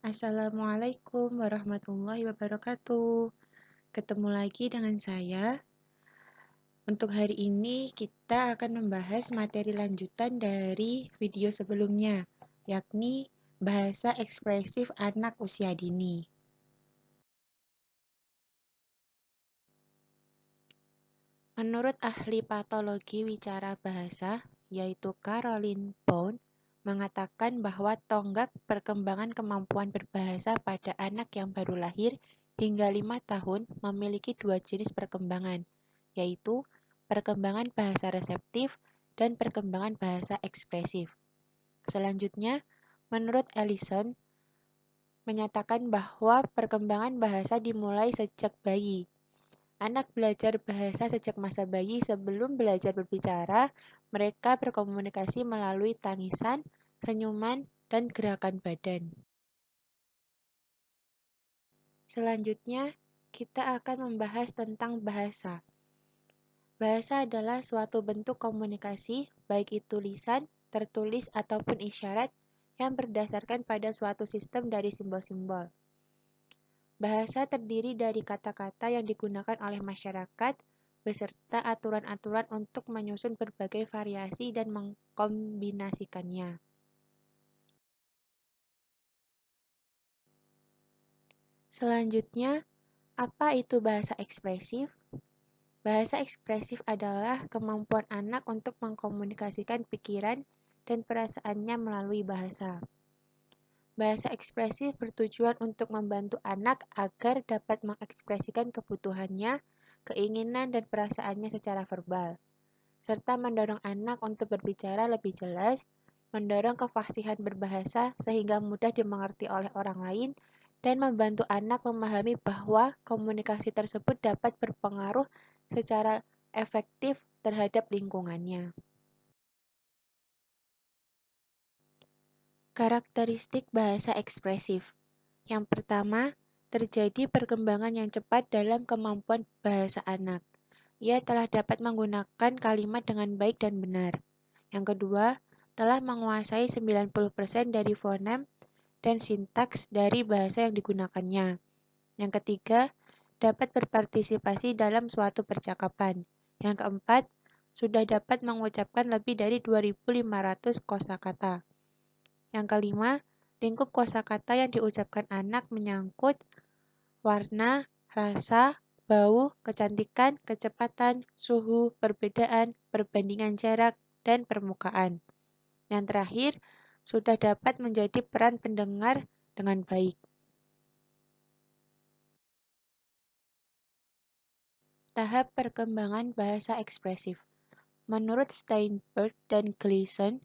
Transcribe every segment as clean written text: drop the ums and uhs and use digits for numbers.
Assalamualaikum warahmatullahi wabarakatuh. Ketemu lagi dengan saya. Untuk hari ini kita akan membahas materi lanjutan dari video sebelumnya, yakni bahasa ekspresif anak usia dini. Menurut ahli patologi wicara bahasa, yaitu Caroline Pound, mengatakan bahwa tonggak perkembangan kemampuan berbahasa pada anak yang baru lahir hingga 5 tahun memiliki dua jenis perkembangan, yaitu perkembangan bahasa reseptif dan perkembangan bahasa ekspresif. Selanjutnya, menurut Ellison, menyatakan bahwa perkembangan bahasa dimulai sejak bayi. Anak belajar bahasa sejak masa bayi. Sebelum belajar berbicara, mereka berkomunikasi melalui tangisan, senyuman, dan gerakan badan. Selanjutnya, kita akan membahas tentang bahasa. Bahasa adalah suatu bentuk komunikasi, baik itu lisan, tertulis, ataupun isyarat, yang berdasarkan pada suatu sistem dari simbol-simbol. Bahasa terdiri dari kata-kata yang digunakan oleh masyarakat, beserta aturan-aturan untuk menyusun berbagai variasi dan mengkombinasikannya. Selanjutnya, apa itu bahasa ekspresif? Bahasa ekspresif adalah kemampuan anak untuk mengkomunikasikan pikiran dan perasaannya melalui bahasa. Bahasa ekspresif bertujuan untuk membantu anak agar dapat mengekspresikan kebutuhannya, keinginan, dan perasaannya secara verbal, serta mendorong anak untuk berbicara lebih jelas, mendorong kefasihan berbahasa sehingga mudah dimengerti oleh orang lain, dan membantu anak memahami bahwa komunikasi tersebut dapat berpengaruh secara efektif terhadap lingkungannya. Karakteristik bahasa ekspresif. Yang pertama, terjadi perkembangan yang cepat dalam kemampuan bahasa anak. Ia telah dapat menggunakan kalimat dengan baik dan benar. Yang kedua, telah menguasai 90% dari fonem dan sintaks dari bahasa yang digunakannya. Yang ketiga, dapat berpartisipasi dalam suatu percakapan. Yang keempat, sudah dapat mengucapkan lebih dari 2.500 kosakata. Yang kelima, lingkup kosakata yang diucapkan anak menyangkut warna, rasa, bau, kecantikan, kecepatan, suhu, perbedaan, perbandingan jarak, dan permukaan. Yang terakhir, sudah dapat menjadi peran pendengar dengan baik. Tahap perkembangan bahasa ekspresif. Menurut Steinberg dan Gleason,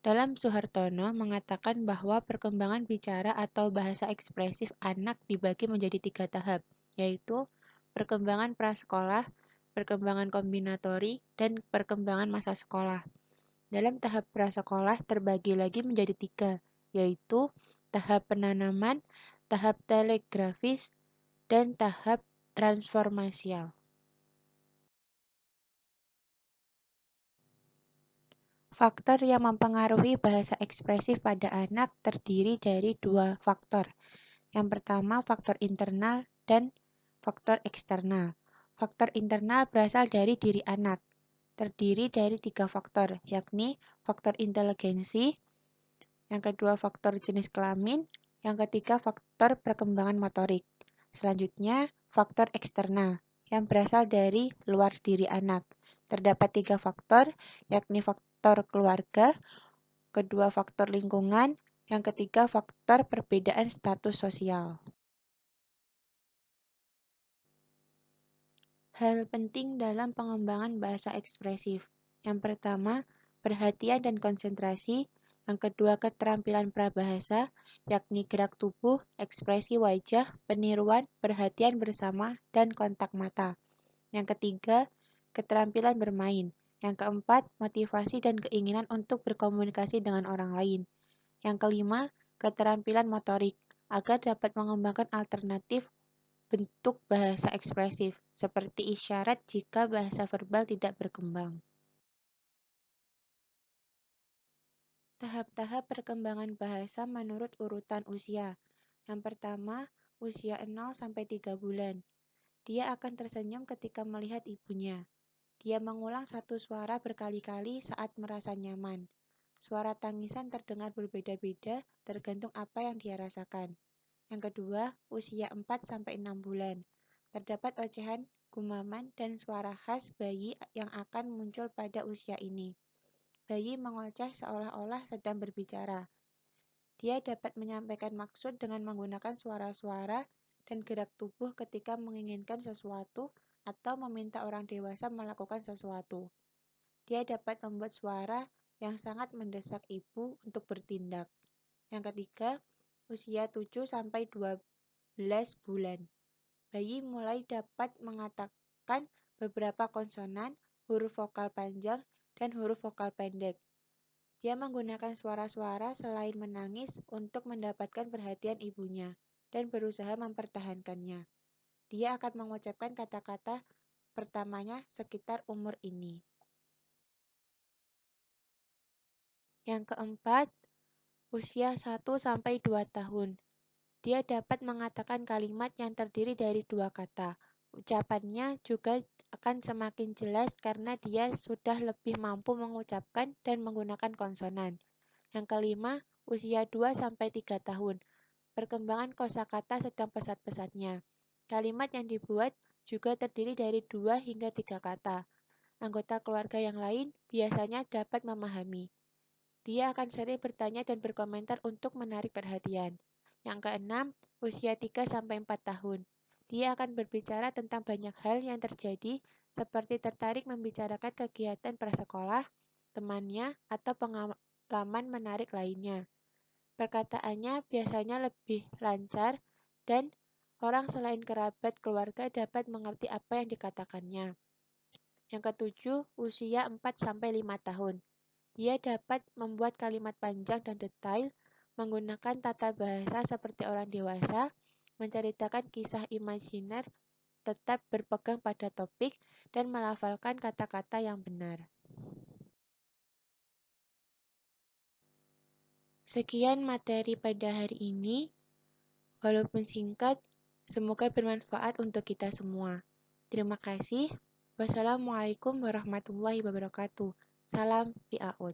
dalam Suhartono mengatakan bahwa perkembangan bicara atau bahasa ekspresif anak dibagi menjadi 3 tahap, yaitu perkembangan prasekolah, perkembangan kombinatori, dan perkembangan masa sekolah. Dalam tahap prasekolah terbagi lagi menjadi 3, yaitu tahap penanaman, tahap telegrafis, dan tahap transformasial. Faktor yang mempengaruhi bahasa ekspresif pada anak terdiri dari 2 faktor. Yang pertama, faktor internal dan faktor eksternal. Faktor internal berasal dari diri anak, terdiri dari 3 faktor, yakni faktor inteligensi, yang kedua faktor jenis kelamin, yang ketiga faktor perkembangan motorik. Selanjutnya, faktor eksternal, yang berasal dari luar diri anak. Terdapat 3 faktor, yakni faktor keluarga, kedua faktor lingkungan, yang ketiga faktor perbedaan status sosial. Hal penting dalam pengembangan bahasa ekspresif. Yang pertama, perhatian dan konsentrasi. Yang kedua, keterampilan prabahasa, yakni gerak tubuh, ekspresi wajah, peniruan, perhatian bersama, dan kontak mata. Yang ketiga, keterampilan bermain. Yang keempat, motivasi dan keinginan untuk berkomunikasi dengan orang lain. Yang kelima, keterampilan motorik, agar dapat mengembangkan alternatif bentuk bahasa ekspresif, seperti isyarat jika bahasa verbal tidak berkembang. Tahap-tahap perkembangan bahasa menurut urutan usia. Yang pertama, usia 0-3 bulan. Dia akan tersenyum ketika melihat ibunya. Dia mengulang satu suara berkali-kali saat merasa nyaman. Suara tangisan terdengar berbeda-beda tergantung apa yang dia rasakan. Yang kedua, usia 4-6 bulan. Terdapat ocehan, gumaman, dan suara khas bayi yang akan muncul pada usia ini. Bayi mengoceh seolah-olah sedang berbicara. Dia dapat menyampaikan maksud dengan menggunakan suara-suara dan gerak tubuh ketika menginginkan sesuatu atau meminta orang dewasa melakukan sesuatu. Dia dapat membuat suara yang sangat mendesak ibu untuk bertindak. Yang ketiga, usia 7-12 bulan. Bayi mulai dapat mengatakan beberapa konsonan, huruf vokal panjang, dan huruf vokal pendek. Dia menggunakan suara-suara selain menangis untuk mendapatkan perhatian ibunya dan berusaha mempertahankannya. Dia akan mengucapkan kata-kata pertamanya sekitar umur ini. Yang keempat, usia 1-2 tahun. Dia dapat mengatakan kalimat yang terdiri dari 2 kata. Ucapannya juga akan semakin jelas karena dia sudah lebih mampu mengucapkan dan menggunakan konsonan. Yang kelima, usia 2-3 tahun. Perkembangan kosakata sedang pesat-pesatnya. Kalimat yang dibuat juga terdiri dari 2-3 kata. Anggota keluarga yang lain biasanya dapat memahami. Dia akan sering bertanya dan berkomentar untuk menarik perhatian. Yang keenam, usia 3-4 tahun. Dia akan berbicara tentang banyak hal yang terjadi, seperti tertarik membicarakan kegiatan prasekolah, temannya, atau pengalaman menarik lainnya. Perkataannya biasanya lebih lancar dan orang selain kerabat keluarga dapat mengerti apa yang dikatakannya. Yang ketujuh, usia 4-5 tahun. Dia dapat membuat kalimat panjang dan detail, menggunakan tata bahasa seperti orang dewasa, menceritakan kisah imajiner, tetap berpegang pada topik, dan melafalkan kata-kata yang benar. Sekian materi pada hari ini. Walaupun singkat, semoga bermanfaat untuk kita semua. Terima kasih. Wassalamualaikum warahmatullahi wabarakatuh. Salam Piaud.